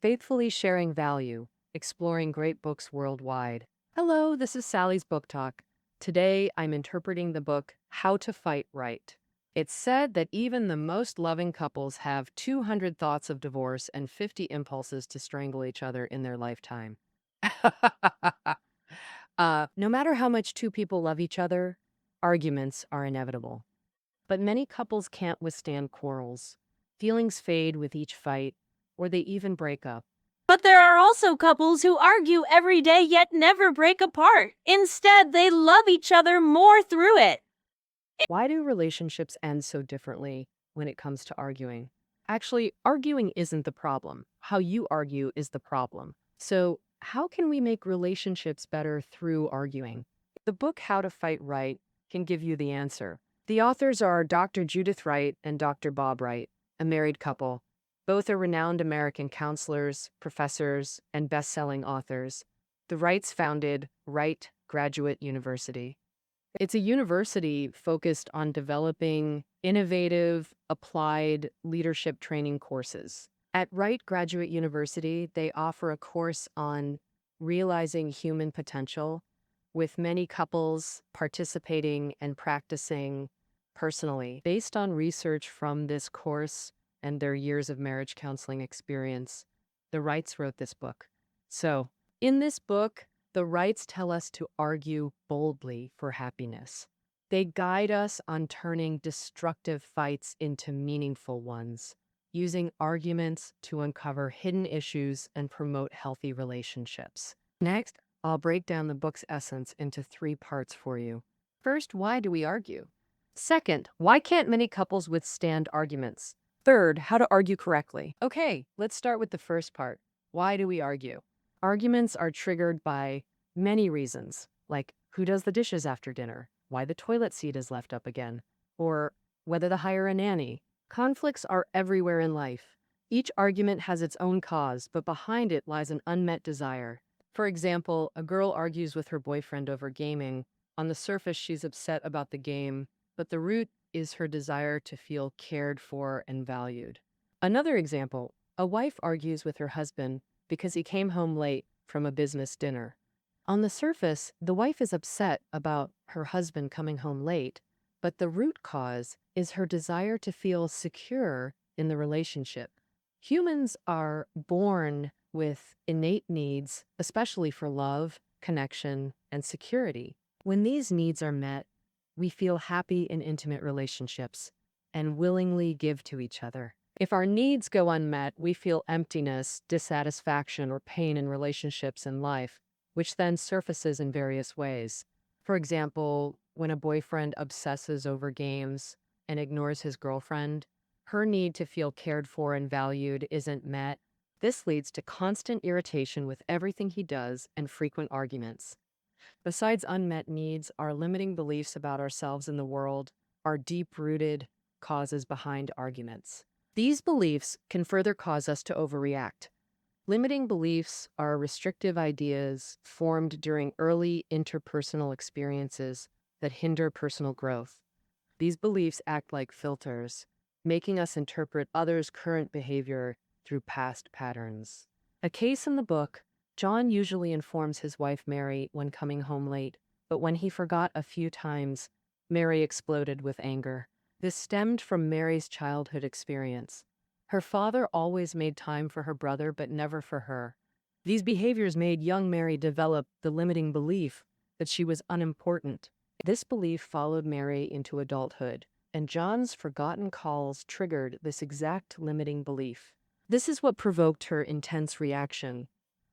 Faithfully sharing value, exploring great books worldwide. Hello, this is Sally's Book Talk. Today, I'm interpreting the book How to Fight Right. It's said that even the most loving couples have 200 thoughts of divorce and 50 impulses to strangle each other in their lifetime. No matter how much two people love each other, arguments are inevitable. But many couples can't withstand quarrels. Feelings fade with each fight, or they even break up. But there are also couples who argue every day yet never break apart. Instead, they love each other more through it. Why do relationships end so differently when it comes to arguing? Actually, arguing isn't the problem. How you argue is the problem. So, how can we make relationships better through arguing? The book How to Fight Right can give you the answer. The authors are Dr. Judith Wright and Dr. Bob Wright, a married couple. Both are renowned American counselors, professors, and best-selling authors. The Wrights founded Wright Graduate University. It's a university focused on developing innovative, applied leadership training courses. At Wright Graduate University, they offer a course on realizing human potential, with many couples participating and practicing personally. Based on research from this course and their years of marriage counseling experience, the Wrights wrote this book. So, in this book, the Wrights tell us to argue boldly for happiness. They guide us on turning destructive fights into meaningful ones, using arguments to uncover hidden issues and promote healthy relationships. Next, I'll break down the book's essence into 3 parts for you. First, why do we argue? Second, why can't many couples withstand arguments? Third, how to argue correctly. Okay, let's start with the first part. Why do we argue? Arguments are triggered by many reasons, like who does the dishes after dinner, why the toilet seat is left up again, or whether to hire a nanny. Conflicts are everywhere in life. Each argument has its own cause, but behind it lies an unmet desire. For example, a girl argues with her boyfriend over gaming. On the surface, she's upset about the game, but the root is her desire to feel cared for and valued. Another example, a wife argues with her husband because he came home late from a business dinner. On the surface, the wife is upset about her husband coming home late, but the root cause is her desire to feel secure in the relationship. Humans are born with innate needs, especially for love, connection, and security. When these needs are met, we feel happy in intimate relationships and willingly give to each other. If our needs go unmet, we feel emptiness, dissatisfaction, or pain in relationships and life, which then surfaces in various ways. For example, when a boyfriend obsesses over games and ignores his girlfriend, her need to feel cared for and valued isn't met. This leads to constant irritation with everything he does and frequent arguments. Besides unmet needs, our limiting beliefs about ourselves and the world are deep-rooted causes behind arguments. These beliefs can further cause us to overreact. Limiting beliefs are restrictive ideas formed during early interpersonal experiences that hinder personal growth. These beliefs act like filters, making us interpret others' current behavior through past patterns. A case in the book, John usually informs his wife Mary when coming home late, but when he forgot a few times, Mary exploded with anger. This stemmed from Mary's childhood experience. Her father always made time for her brother, but never for her. These behaviors made young Mary develop the limiting belief that she was unimportant. This belief followed Mary into adulthood, and John's forgotten calls triggered this exact limiting belief. This is what provoked her intense reaction.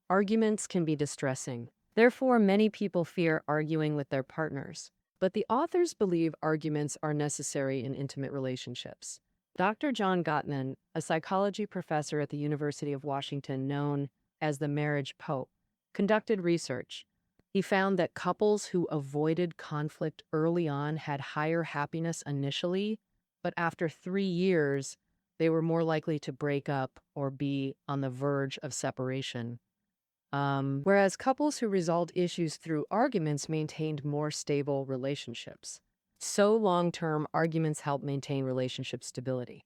Arguments can be distressing. Therefore, many people fear arguing with their partners. But the authors believe arguments are necessary in intimate relationships. Dr. John Gottman, a psychology professor at the University of Washington known as the marriage pope, conducted research. He found that couples who avoided conflict early on had higher happiness initially, but after 3 years, they were more likely to break up or be on the verge of separation. Whereas couples who resolved issues through arguments maintained more stable relationships. So long-term arguments help maintain relationship stability.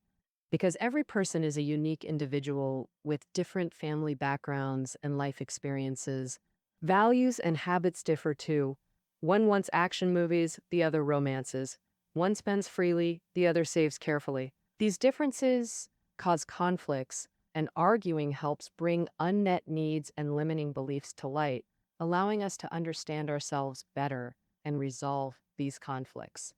because every person is a unique individual with different family backgrounds and life experiences. Values and habits differ too. One wants action movies, the other romances. One spends freely, the other saves carefully. These differences cause conflicts, and arguing helps bring unmet needs and limiting beliefs to light, allowing us to understand ourselves better and resolve these conflicts.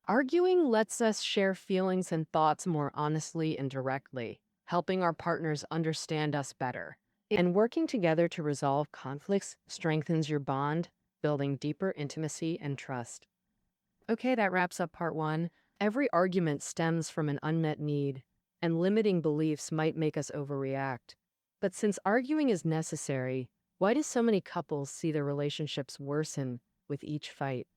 Arguing lets us share feelings and thoughts more honestly and directly, helping our partners understand us better. And working together to resolve conflicts strengthens your bond, building deeper intimacy and trust. Okay, that wraps up part one. Every argument stems from an unmet need, and limiting beliefs might make us overreact. But since arguing is necessary, why do so many couples see their relationships worsen with each fight?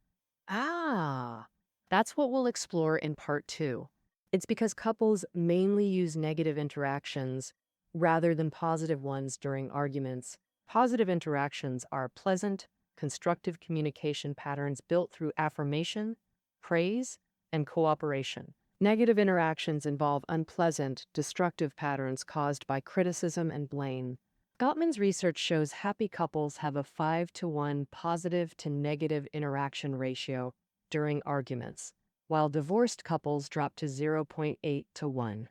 Ah, that's what we'll explore in part two. It's because couples mainly use negative interactions rather than positive ones during arguments. Positive interactions are pleasant, constructive communication patterns built through affirmation, praise, and cooperation. Negative interactions involve unpleasant, destructive patterns caused by criticism and blame. Gottman's research shows happy couples have a 5-to-1 positive to negative interaction ratio during arguments, while divorced couples drop to 0.8-to-1.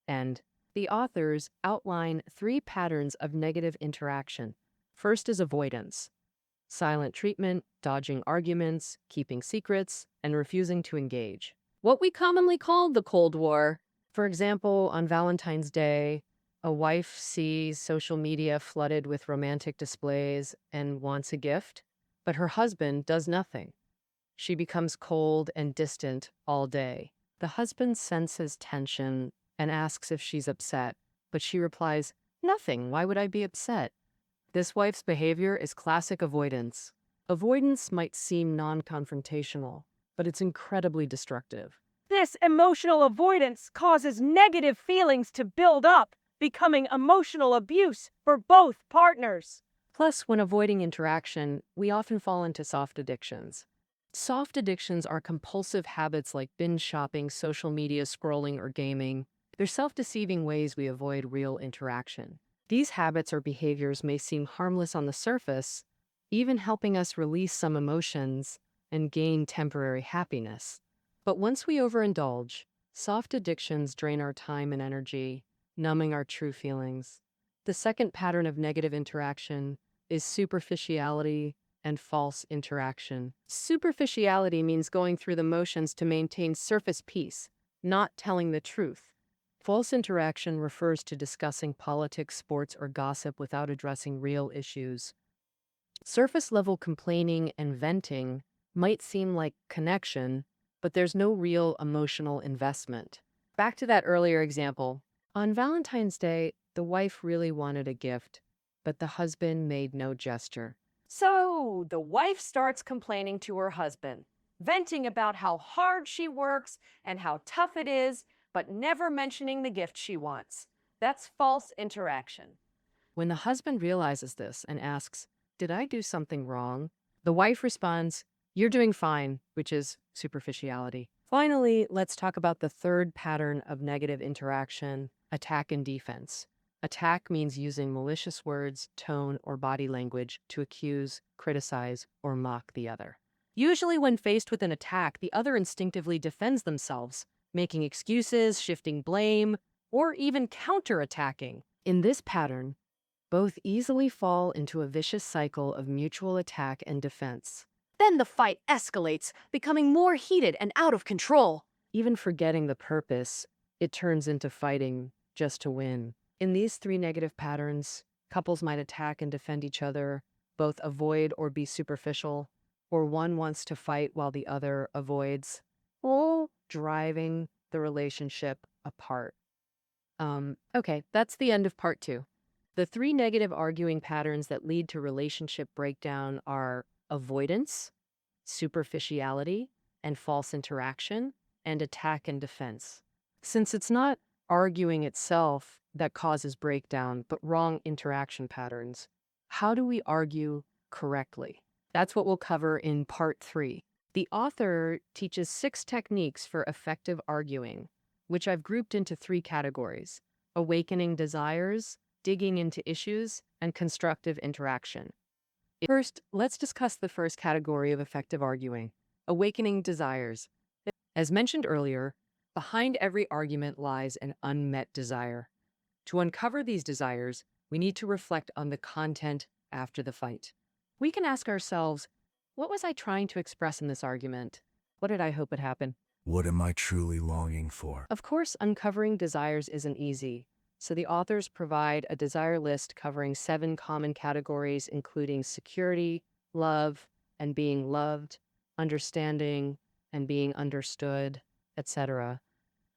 And the authors outline 3 patterns of negative interaction. First is avoidance: silent treatment, dodging arguments, keeping secrets, and refusing to engage. What we commonly call the Cold War. For example, on Valentine's Day, a wife sees social media flooded with romantic displays and wants a gift, but her husband does nothing. She becomes cold and distant all day. The husband senses tension and asks if she's upset, but she replies, "Nothing. Why would I be upset?" This wife's behavior is classic avoidance. Avoidance might seem non-confrontational, but it's incredibly destructive. This emotional avoidance causes negative feelings to build up, becoming emotional abuse for both partners. Plus, when avoiding interaction, we often fall into soft addictions. Soft addictions are compulsive habits like binge shopping, social media scrolling, or gaming. They're self-deceiving ways we avoid real interaction. These habits or behaviors may seem harmless on the surface, even helping us release some emotions and gain temporary happiness. But once we overindulge, soft addictions drain our time and energy, numbing our true feelings. The second pattern of negative interaction is superficiality and false interaction. Superficiality means going through the motions to maintain surface peace, not telling the truth. False interaction refers to discussing politics, sports, or gossip without addressing real issues. Surface-level complaining and venting might seem like connection, but there's no real emotional investment. Back to that earlier example. On Valentine's Day, the wife really wanted a gift, but the husband made no gesture. So the wife starts complaining to her husband, venting about how hard she works and how tough it is, but never mentioning the gift she wants. That's false interaction. When the husband realizes this and asks, "Did I do something wrong?" the wife responds, "You're doing fine," which is superficiality. Finally, let's talk about the third pattern of negative interaction: attack and defense. Attack means using malicious words, tone, or body language to accuse, criticize, or mock the other. Usually, when faced with an attack, the other instinctively defends themselves, making excuses, shifting blame, or even counterattacking. In this pattern, both easily fall into a vicious cycle of mutual attack and defense. Then the fight escalates, becoming more heated and out of control. Even forgetting the purpose, it turns into fighting just to win. In these 3 negative patterns, couples might attack and defend each other, both avoid or be superficial, or one wants to fight while the other avoids, all driving the relationship apart. Okay, that's the end of part 2. The 3 negative arguing patterns that lead to relationship breakdown are avoidance, superficiality, and false interaction, and attack and defense. Since it's not arguing itself that causes breakdown, but wrong interaction patterns, how do we argue correctly? That's what we'll cover in part 3. The author teaches 6 techniques for effective arguing. which I've grouped into three categories: awakening desires, digging into issues, and constructive interaction. First, let's discuss the first category of effective arguing: awakening desires. As mentioned earlier, behind every argument lies an unmet desire. To uncover these desires, we need to reflect on the content after the fight. We can ask ourselves, what was I trying to express in this argument? What did I hope would happen? What am I truly longing for? Of course, uncovering desires isn't easy. So the authors provide a desire list covering 7 common categories, including security, love, and being loved, understanding, and being understood, etc.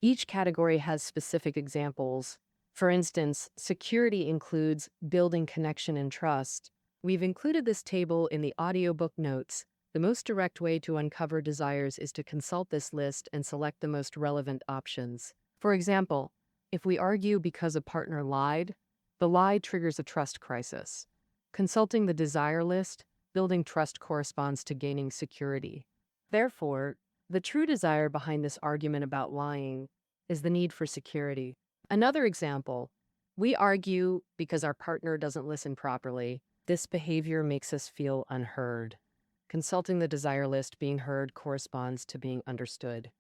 Each category has specific examples. For instance, security includes building connection and trust. We've included this table in the audiobook notes. The most direct way to uncover desires is to consult this list and select the most relevant options. For example, if we argue because a partner lied, the lie triggers a trust crisis. Consulting the desire list, building trust corresponds to gaining security. Therefore, the true desire behind this argument about lying is the need for security. Another example, we argue because our partner doesn't listen properly. This behavior makes us feel unheard. Consulting the desire list, being heard corresponds to being understood.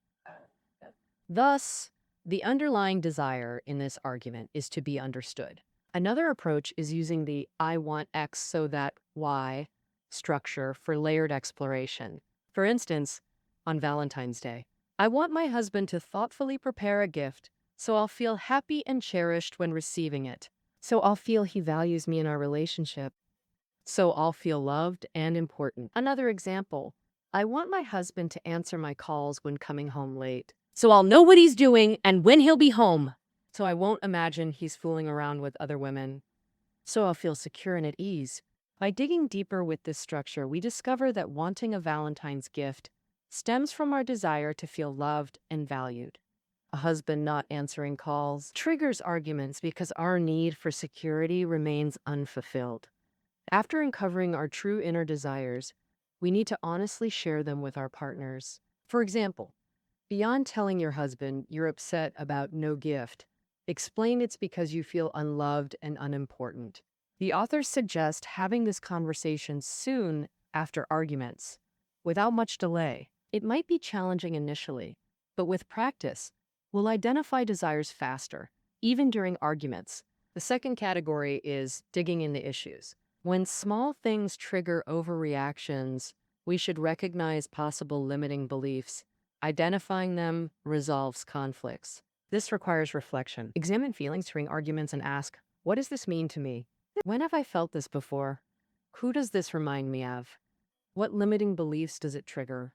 Thus, the underlying desire in this argument is to be understood. Another approach is using the I want X so that Y structure for layered exploration. For instance, on Valentine's Day, I want my husband to thoughtfully prepare a gift so I'll feel happy and cherished when receiving it. So I'll feel he values me in our relationship. So I'll feel loved and important. Another example, I want my husband to answer my calls when coming home late. So I'll know what he's doing and when he'll be home. So I won't imagine he's fooling around with other women. So I'll feel secure and at ease. By digging deeper with this structure, we discover that wanting a Valentine's gift stems from our desire to feel loved and valued. A husband not answering calls triggers arguments because our need for security remains unfulfilled. After uncovering our true inner desires, we need to honestly share them with our partners. For example, beyond telling your husband you're upset about no gift, explain it's because you feel unloved and unimportant. The authors suggest having this conversation soon after arguments, without much delay. It might be challenging initially, but with practice, we'll identify desires faster, even during arguments. The second category is digging in the issues. When small things trigger overreactions, we should recognize possible limiting beliefs. Identifying them resolves conflicts. This requires reflection. Examine feelings during arguments and ask, what does this mean to me? When have I felt this before? Who does this remind me of? What limiting beliefs does it trigger?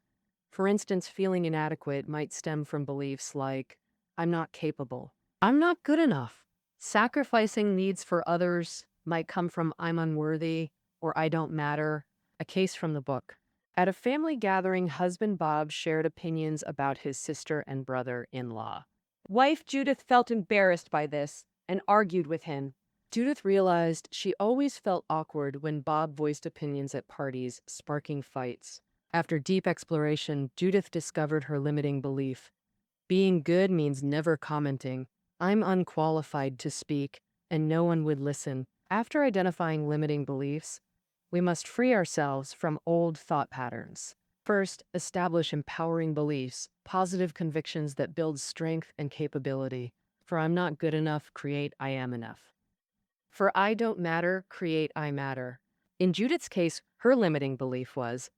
For instance, feeling inadequate might stem from beliefs like, I'm not capable, I'm not good enough. Sacrificing needs for others might come from I'm unworthy or I don't matter. A case from the book. At a family gathering, husband Bob shared opinions about his sister and brother-in-law. Wife Judith felt embarrassed by this and argued with him. Judith realized she always felt awkward when Bob voiced opinions at parties, sparking fights. After deep exploration, Judith discovered her limiting belief. Being good means never commenting. I'm unqualified to speak, and no one would listen. After identifying limiting beliefs, we must free ourselves from old thought patterns. First, establish empowering beliefs, positive convictions that build strength and capability. For I'm not good enough, create I am enough. For I don't matter, create I matter. In Judith's case, her limiting belief was,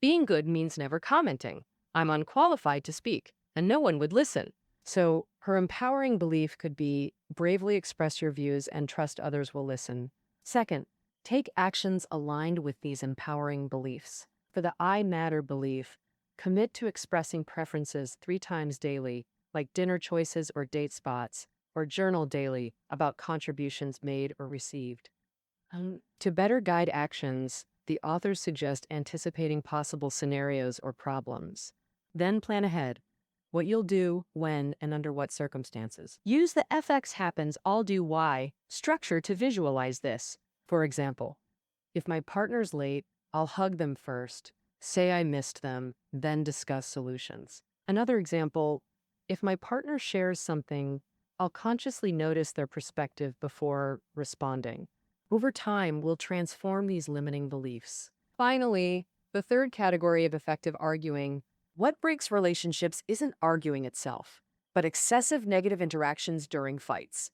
being good means never commenting. I'm unqualified to speak, and no one would listen. So her empowering belief could be, bravely express your views and trust others will listen. Second, take actions aligned with these empowering beliefs. For the I matter belief, commit to expressing preferences 3 times daily, like dinner choices or date spots, or journal daily about contributions made or received. To better guide actions, the authors suggest anticipating possible scenarios or problems. Then plan ahead. What you'll do, when, and under what circumstances. Use the FX happens, I'll do Y structure to visualize this. For example, if my partner's late, I'll hug them first, say I missed them, then discuss solutions. Another example, If my partner shares something, I'll consciously notice their perspective before responding. Over time, we'll transform these limiting beliefs. Finally, the third category of effective arguing, what breaks relationships isn't arguing itself, but excessive negative interactions during fights.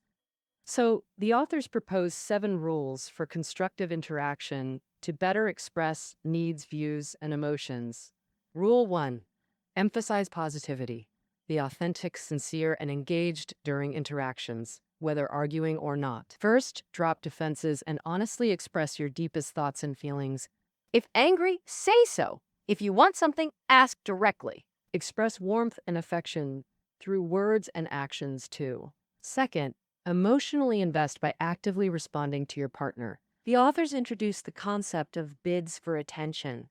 So, the authors propose 7 rules for constructive interaction to better express needs, views, and emotions. Rule 1: emphasize positivity. Be authentic, sincere, and engaged during interactions, whether arguing or not. First, drop defenses and honestly express your deepest thoughts and feelings. If angry, say so. If you want something, ask directly. Express warmth and affection through words and actions, too. Second, emotionally invest by actively responding to your partner. The authors introduce the concept of bids for attention.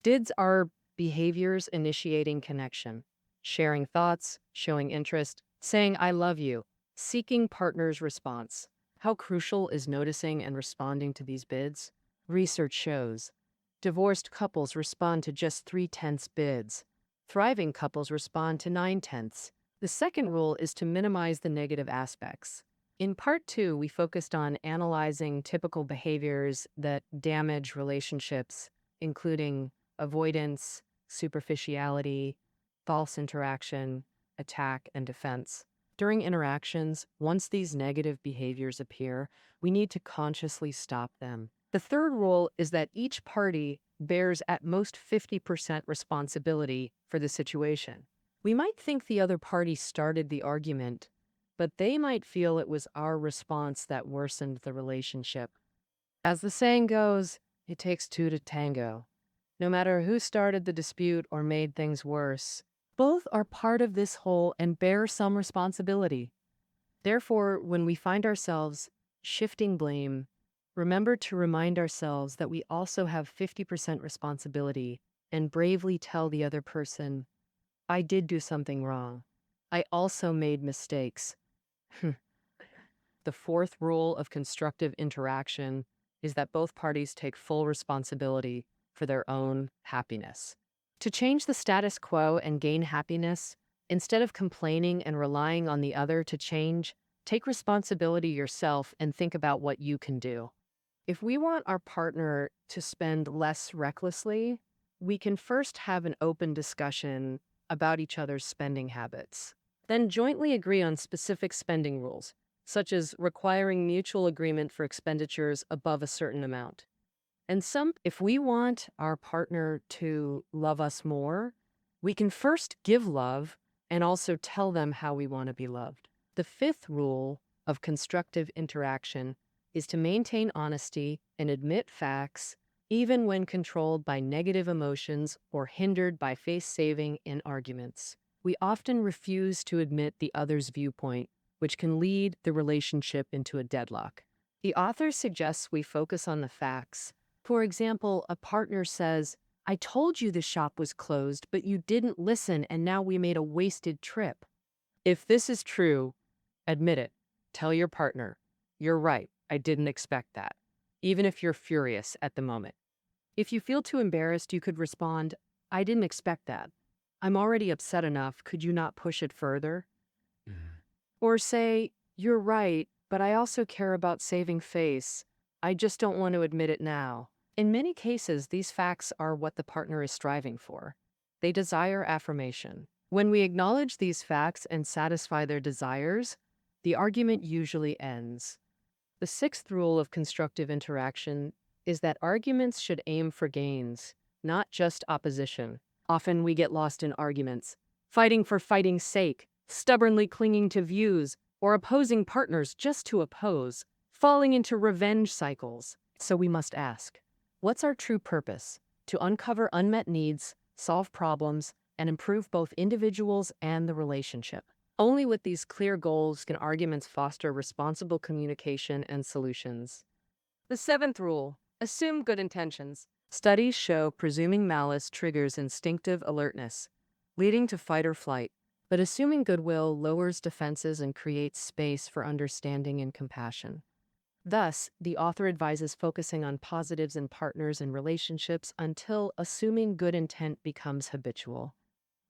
Bids are behaviors initiating connection, sharing thoughts, showing interest, saying I love you, seeking partner's response. How crucial is noticing and responding to these bids? Research shows divorced couples respond to just 3/10 bids. Thriving couples respond to 9/10. The second rule is to minimize the negative aspects. In part 2, we focused on analyzing typical behaviors that damage relationships, including avoidance, superficiality, false interaction, attack, and defense. During interactions, once these negative behaviors appear, we need to consciously stop them. The third rule is that each party bears at most 50% responsibility for the situation. We might think the other party started the argument, but they might feel it was our response that worsened the relationship. As the saying goes, it takes two to tango. No matter who started the dispute or made things worse, both are part of this whole and bear some responsibility. Therefore, when we find ourselves shifting blame, remember to remind ourselves that we also have 50% responsibility and bravely tell the other person, I did do something wrong. I also made mistakes. The fourth rule of constructive interaction is that both parties take full responsibility for their own happiness. To change the status quo and gain happiness, instead of complaining and relying on the other to change, take responsibility yourself and think about what you can do. If we want our partner to spend less recklessly, we can first have an open discussion about each other's spending habits. Then jointly agree on specific spending rules, such as requiring mutual agreement for expenditures above a certain amount. And if we want our partner to love us more, we can first give love and also tell them how we want to be loved. The fifth rule of constructive interaction is to maintain honesty and admit facts, even when controlled by negative emotions or hindered by face-saving in arguments. We often refuse to admit the other's viewpoint, which can lead the relationship into a deadlock. The author suggests we focus on the facts. For example, a partner says, I told you the shop was closed, but you didn't listen, and now we made a wasted trip. If this is true, admit it. Tell your partner, you're right, I didn't expect that, even if you're furious at the moment. If you feel too embarrassed, you could respond, I didn't expect that. I'm already upset enough, could you not push it further? Or say, you're right, but I also care about saving face. I just don't want to admit it now. In many cases, these facts are what the partner is striving for. They desire affirmation. When we acknowledge these facts and satisfy their desires, the argument usually ends. The sixth rule of constructive interaction is that arguments should aim for gains, not just opposition. Often we get lost in arguments, fighting for fighting's sake, stubbornly clinging to views, or opposing partners just to oppose, falling into revenge cycles. So we must ask, what's our true purpose? To uncover unmet needs, solve problems, and improve both individuals and the relationship. Only with these clear goals can arguments foster responsible communication and solutions. The seventh rule, assume good intentions. Studies show presuming malice triggers instinctive alertness, leading to fight or flight. But assuming goodwill lowers defenses and creates space for understanding and compassion. Thus, the author advises focusing on positives in partners and relationships until assuming good intent becomes habitual.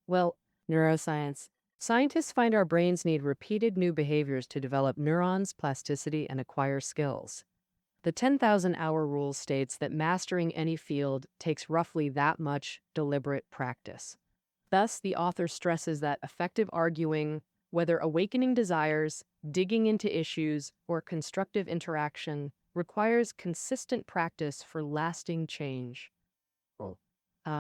Well, neuroscience Scientists find our brains need repeated new behaviors to develop neurons, plasticity, and acquire skills. The 10,000-hour rule states that mastering any field takes roughly that much deliberate practice. Thus, the author stresses that effective arguing, whether awakening desires, digging into issues, or constructive interaction, requires consistent practice for lasting change.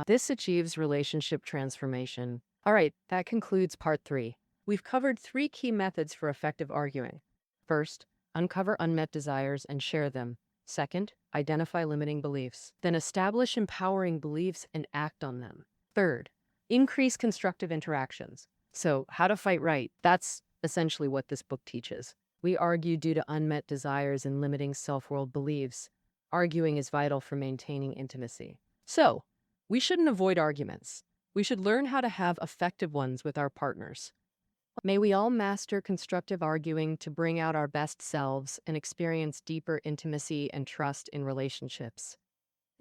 This achieves relationship transformation. All right, that concludes part 3. We've covered 3 key methods for effective arguing. First, uncover unmet desires and share them. Second, identify limiting beliefs. Then establish empowering beliefs and act on them. Third, increase constructive interactions. So, how to fight right. That's essentially what this book teaches. We argue due to unmet desires and limiting self-world beliefs. Arguing is vital for maintaining intimacy. So, we shouldn't avoid arguments. We should learn how to have effective ones with our partners. May we all master constructive arguing to bring out our best selves and experience deeper intimacy and trust in relationships.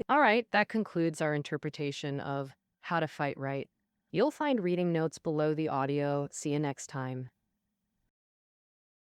All right, that concludes our interpretation of How to Fight Right. You'll find reading notes below the audio. See you next time.